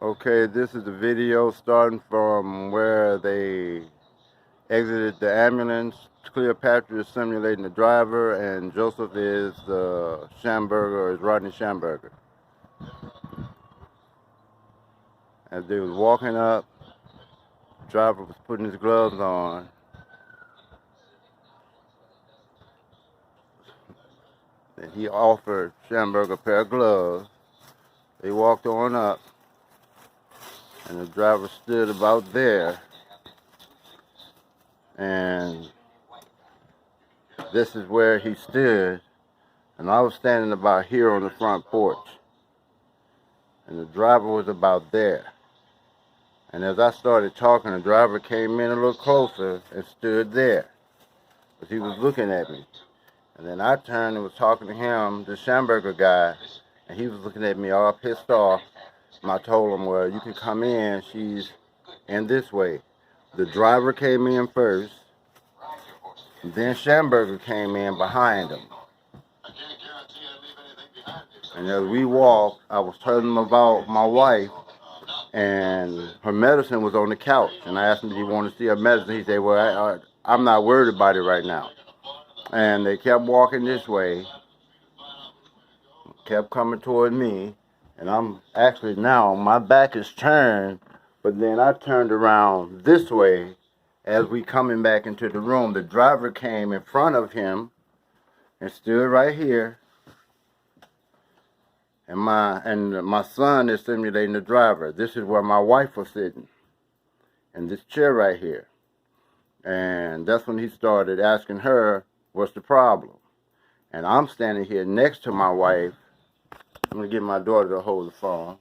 Okay, this is the video starting from where they exited the ambulance. Cleopatra is simulating the driver, and Joseph is Schamberger, is Rodney Schamberger. As they was walking up, the driver was putting his gloves on. And he offered Schamberger a pair of gloves. They walked on up, and the driver stood about there. And this is where he stood. And I was standing about here on the front porch. And the driver was about there. And as I started talking, the driver came in a little closer and stood there. But he was looking at me. And then I turned and was talking to him, the Schamberger guy, and he was looking at me all pissed off. And I told him, well, you can come in, she's in this way. The driver came in first, and then Schamberger came in behind him. And as we walked, I was telling him about my wife, and her medicine was on the couch. And I asked him, do you want to see her medicine? He said, well, I'm not worried about it right now. And they kept walking this way, kept coming toward me, and I'm actually now, my back is turned, but then I turned around this way as we coming back into the room. The driver came in front of him and stood right here. And my son is simulating the driver. This is where my wife was sitting, in this chair right here. And that's when he started asking her, what's the problem? And I'm standing here next to my wife. I'm going to get my daughter to hold the phone.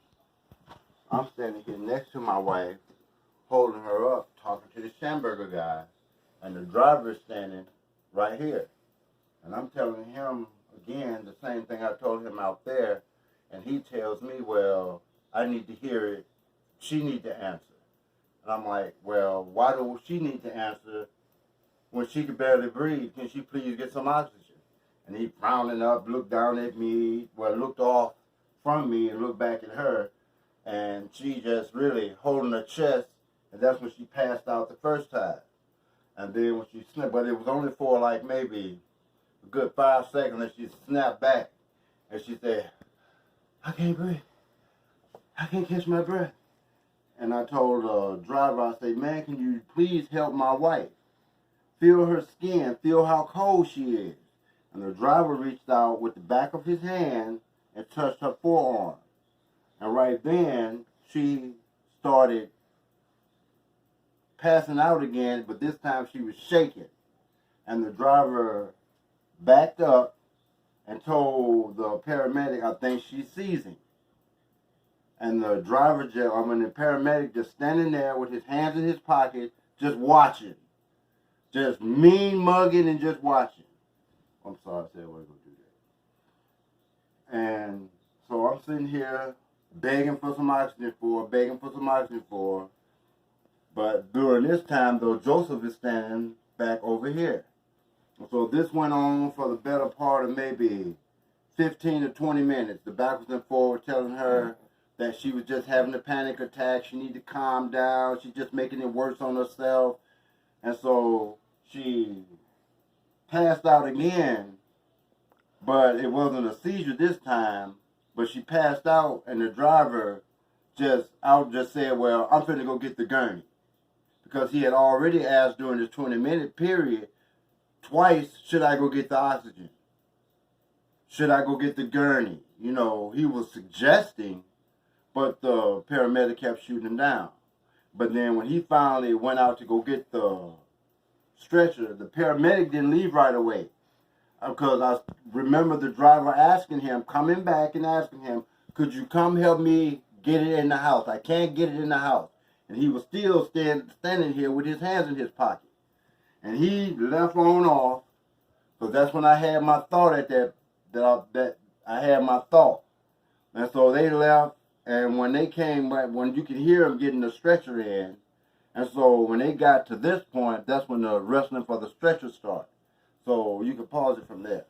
I'm standing here next to my wife, holding her up, talking to the Schamberger guy. And the driver is standing right here. And I'm telling him, again, the same thing I told him out there. And he tells me, well, I need to hear it. She needs to answer. And I'm like, well, why do she need to answer when she can barely breathe? Can she please get some oxygen? And he frowning up, looked down at me, well, looked off from me and looked back at her. And she just really holding her chest. And that's when she passed out the first time. And then when she snapped, but it was only for like maybe a good 5 seconds, and she snapped back. And she said, I can't breathe. I can't catch my breath. And I told the driver, I said, man, can you please help my wife? Feel her skin. Feel how cold she is. And the driver reached out with the back of his hand and touched her forearm. And right then, she started passing out again, but this time she was shaking. And the driver backed up and told the paramedic, I think she's seizing. And the the paramedic just standing there with his hands in his pocket, just watching. Just mean mugging and just watching. I'm sorry, I said I wasn't going to do that. And so I'm sitting here begging for some oxygen for her. But during this time, though, Joseph is standing back over here. So this went on for the better part of maybe 15 to 20 minutes. The backwards and forward telling her that she was just having a panic attack. She needed to calm down. She's just making it worse on herself. And so she passed out again, but it wasn't a seizure this time. But she passed out, and the driver just said, well, I'm finna go get the gurney. Because he had already asked during this 20-minute period twice, should I go get the oxygen? Should I go get the gurney? You know, he was suggesting, but the paramedic kept shooting him down. But then when he finally went out to go get the stretcher, the paramedic didn't leave right away. Because I remember the driver asking him, coming back and asking him, could you come help me get it in the house? I can't get it in the house. And he was still standing here with his hands in his pocket. And he left on off, because that's when I had my thought I had my thought. And so they left, and when they came back, when you could hear them getting the stretcher in, and so when they got to this point, that's when the wrestling for the stretcher started. So you can pause it from there.